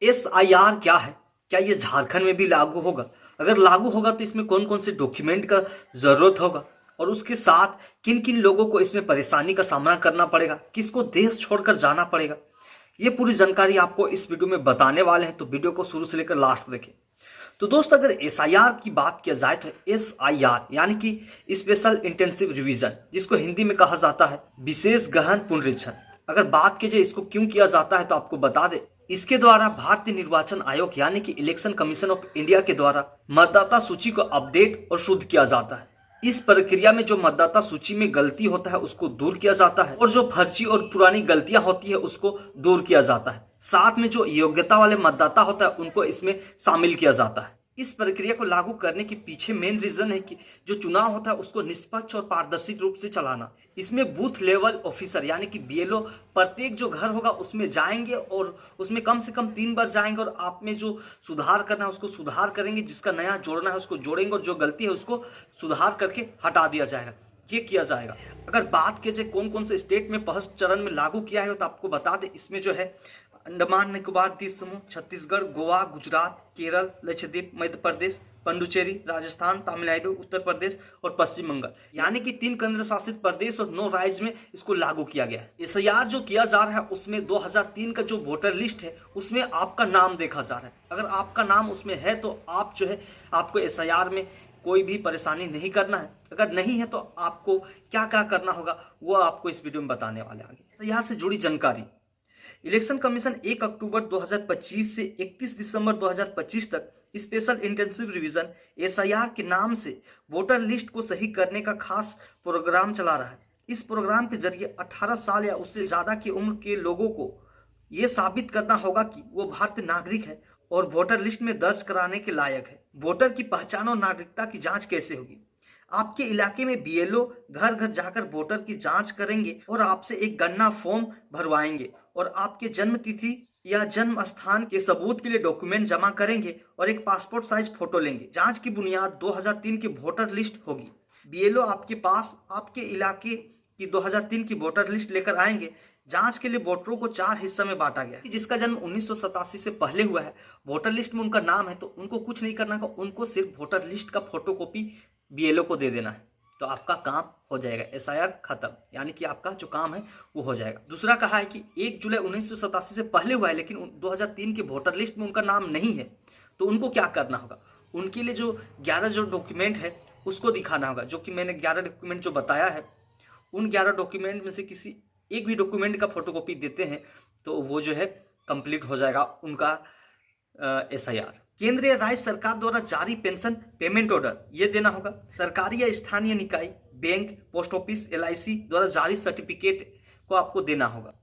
SIR क्या है? क्या ये झारखंड में भी लागू होगा? अगर लागू होगा तो इसमें कौन कौन से डॉक्यूमेंट का जरूरत होगा और उसके साथ किन किन लोगों को इसमें परेशानी का सामना करना पड़ेगा, किसको देश छोड़कर जाना पड़ेगा, ये पूरी जानकारी आपको इस वीडियो में बताने वाले हैं। तो वीडियो को शुरू से लेकर लास्ट देखें। तो दोस्त, अगर SIR की बात किया जाए तो SIR यानी कि स्पेशल इंटेंसिव रिवीजन, जिसको हिंदी में कहा जाता है विशेष गहन पुनरीक्षण। अगर बात की जाए इसको क्यों किया जाता है तो आपको बता दें, इसके द्वारा भारतीय निर्वाचन आयोग यानी कि इलेक्शन कमीशन ऑफ इंडिया के द्वारा मतदाता सूची को अपडेट और शुद्ध किया जाता है। इस प्रक्रिया में जो मतदाता सूची में गलती होता है उसको दूर किया जाता है और जो फर्जी और पुरानी गलतियां होती है उसको दूर किया जाता है। साथ में जो योग्यता वाले मतदाता होता है उनको इसमें शामिल किया जाता है। इस प्रक्रिया को लागू करने के पीछे मेन रीजन है कि जो चुनाव होता है उसको निष्पक्ष और पारदर्शी रूप से चलाना। इसमें बूथ लेवल ऑफिसर यानी कि BLO प्रत्येक जो घर होगा उसमें जाएंगे और उसमें कम से कम 3 बार जाएंगे और आप में जो सुधार करना है उसको सुधार करेंगे, जिसका नया जोड़ना है उसको जोड़ेंगे और जो गलती है उसको सुधार करके हटा दिया जाएगा। ये किया जाएगा। अगर बात की जाए कौन कौन से स्टेट में फर्स्ट चरण में लागू किया है तो आपको बता दें, इसमें जो है अंडमान निकोबार द्वीप समूह, छत्तीसगढ़, गोवा, गुजरात, केरल, लक्षद्वीप, मध्य प्रदेश, पुडुचेरी, राजस्थान, तमिलनाडु, उत्तर प्रदेश और पश्चिम बंगाल, यानी कि 3 केंद्र शासित प्रदेश और 9 राज्य में इसको लागू किया गया है। SIR जो किया जा रहा है उसमें 2003 का जो वोटर लिस्ट है उसमें आपका नाम देखा जा रहा है। अगर आपका नाम उसमें है तो आप जो है आपको SIR में कोई भी परेशानी नहीं करना है। अगर नहीं है तो आपको क्या क्या करना होगा वो आपको इस वीडियो में बताने वाले आगे। SIR से जुड़ी जानकारी। इलेक्शन कमीशन 1 अक्टूबर 2025 से 31 दिसंबर 2025 तक स्पेशल इंटेंसिव रिवीजन SIR के नाम से वोटर लिस्ट को सही करने का खास प्रोग्राम चला रहा है। इस प्रोग्राम के जरिए 18 साल या उससे ज्यादा की उम्र के लोगों को यह साबित करना होगा कि वो भारतीय नागरिक है और वोटर लिस्ट में दर्ज कराने के लायक है। वोटर की पहचान और नागरिकता की जांच कैसे होगी? आपके इलाके में BLO घर घर जाकर वोटर की जांच करेंगे और आपसे एक गणना फॉर्म भरवाएंगे और आपके जन्म तिथि या जन्म स्थान के सबूत के लिए डॉक्यूमेंट जमा करेंगे और एक पासपोर्ट साइज फोटो लेंगे। जांच की बुनियाद 2003 की वोटर लिस्ट होगी। BLO आपके पास आपके इलाके की 2003 की वोटर लिस्ट लेकर आएंगे। जांच के लिए वोटरों को 4 हिस्सा में बांटा गया है। जिसका जन्म 1987 से पहले हुआ है, वोटर लिस्ट में उनका नाम है, तो उनको कुछ नहीं करना है, उनको सिर्फ वोटर लिस्ट का फोटोकॉपी BLO को दे देना है तो आपका काम हो जाएगा। SIR खत्म, यानी कि आपका जो काम है वो हो जाएगा। दूसरा कहा है कि 1 जुलाई 1987 से पहले हुआ है लेकिन 2003 के वोटर लिस्ट में उनका नाम नहीं है, तो उनको क्या करना होगा? उनके लिए जो 11 जो डॉक्यूमेंट है उसको दिखाना होगा, जो कि मैंने 11 डॉक्यूमेंट जो बताया है उन 11 डॉक्यूमेंट में से किसी एक भी डॉक्यूमेंट का फोटोकॉपी देते हैं तो वो जो है कंप्लीट हो जाएगा उनका SIR। केंद्र या राज्य सरकार द्वारा जारी पेंशन पेमेंट ऑर्डर ये देना होगा। सरकारी या स्थानीय निकाय, बैंक, पोस्ट ऑफिस, LIC द्वारा जारी सर्टिफिकेट को आपको देना होगा।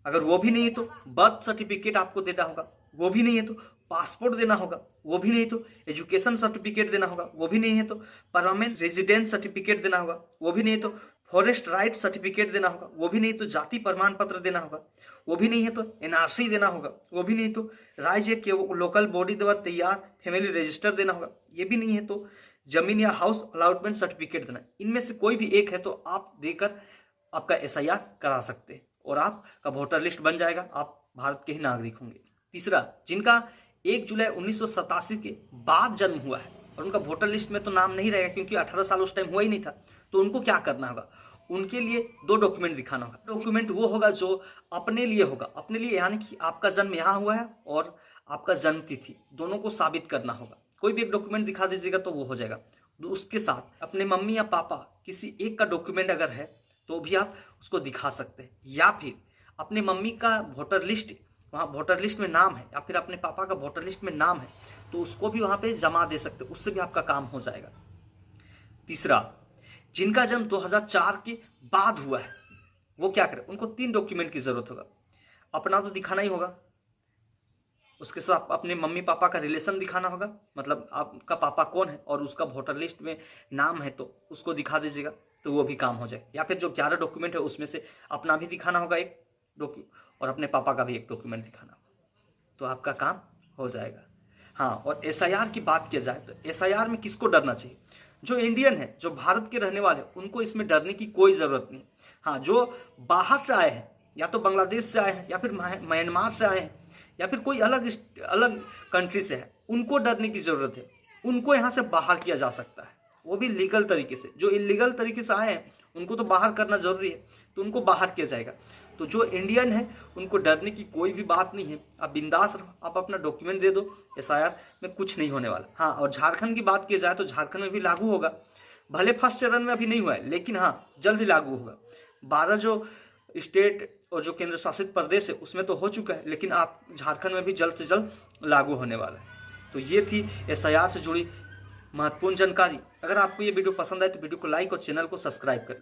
अगर वो भी नहीं है तो बर्थ सर्टिफिकेट आपको देना होगा। वो भी नहीं है तो पासपोर्ट देना होगा। वो भी नहीं तो एजुकेशन सर्टिफिकेट देना होगा। वो भी नहीं है तो परमानेंट रेजिडेंस सर्टिफिकेट देना होगा। वो भी नहीं है तो फॉरेस्ट राइट सर्टिफिकेट देना होगा। वो भी नहीं तो जाति प्रमाण पत्र देना होगा। वो भी नहीं है तो NRC देना होगा। वो भी नहीं तो राज्य के लोकल बॉडी द्वारा तैयार फैमिली रजिस्टर देना होगा। ये भी नहीं है तो जमीन या हाउस अलॉटमेंट सर्टिफिकेट देना। इनमें से कोई भी एक है तो आप देकर आपका SIR करा सकते हैं और आपका वोटर लिस्ट बन जाएगा, आप भारत के ही नागरिक होंगे। तीसरा, जिनका 1 जुलाई 1987 के बाद जन्म हुआ है और उनका वोटर लिस्ट में तो नाम नहीं रहेगा क्योंकि 18 साल उस टाइम हुआ ही नहीं था, तो उनको क्या करना होगा? उनके लिए 2 डॉक्यूमेंट दिखाना होगा। डॉक्यूमेंट वो होगा जो अपने लिए होगा, अपने लिए यानी कि आपका जन्म यहाँ हुआ है और आपका जन्म तिथि दोनों को साबित करना होगा। कोई भी एक डॉक्यूमेंट दिखा दीजिएगा तो वो हो जाएगा। उसके साथ अपने मम्मी या पापा किसी एक का डॉक्यूमेंट अगर है तो भी आप उसको दिखा सकते हैं, या फिर अपने मम्मी का वोटर लिस्ट वहाँ वोटर लिस्ट में नाम है या फिर अपने पापा का वोटर लिस्ट में नाम है तो उसको भी वहाँ पे जमा दे सकते, उससे भी आपका काम हो जाएगा। तीसरा, जिनका जन्म 2004 के बाद हुआ है वो क्या करें? उनको 3 डॉक्यूमेंट की जरूरत होगा। अपना तो दिखाना ही होगा, उसके साथ अपने मम्मी पापा का रिलेशन दिखाना होगा, मतलब आपका पापा कौन है और उसका वोटर लिस्ट में नाम है तो उसको दिखा दीजिएगा तो वो भी काम हो जाए। या फिर जो 11 डॉक्यूमेंट है उसमें से अपना भी दिखाना होगा एक डॉक्यूमेंट और अपने पापा का भी एक डॉक्यूमेंट दिखाना होगा, तो आपका काम हो जाएगा। हाँ, और SIR की बात किया जाए तो SIR में किसको डरना चाहिए? जो इंडियन है, जो भारत के रहने वाले, उनको इसमें डरने की कोई ज़रूरत नहीं। हाँ, जो बाहर से आए हैं, या तो बांग्लादेश से आए हैं या फिर म्यांमार से आए हैं या फिर कोई अलग अलग कंट्री से है, उनको डरने की ज़रूरत है। उनको यहाँ से बाहर किया जा सकता है, वो भी लीगल तरीके से। जो इलीगल तरीके से आए हैं उनको तो बाहर करना ज़रूरी है, तो उनको बाहर किया जाएगा। तो जो इंडियन है उनको डरने की कोई भी बात नहीं है, आप बिंदास रहो, आप अपना डॉक्यूमेंट दे दो, एसआईआर में कुछ नहीं होने वाला। हाँ, और झारखंड की बात की जाए तो झारखंड में भी लागू होगा, भले फर्स्ट चरण में अभी नहीं हुआ है, लेकिन हाँ जल्द ही लागू होगा। 12 जो स्टेट और जो केंद्र शासित प्रदेश है उसमें तो हो चुका है, लेकिन आप झारखंड में भी जल्द से जल्द लागू होने वाला है। तो ये थी एसआईआर से जुड़ी महत्वपूर्ण जानकारी। अगर आपको ये वीडियो पसंद आए तो वीडियो को लाइक और चैनल को सब्सक्राइब करें।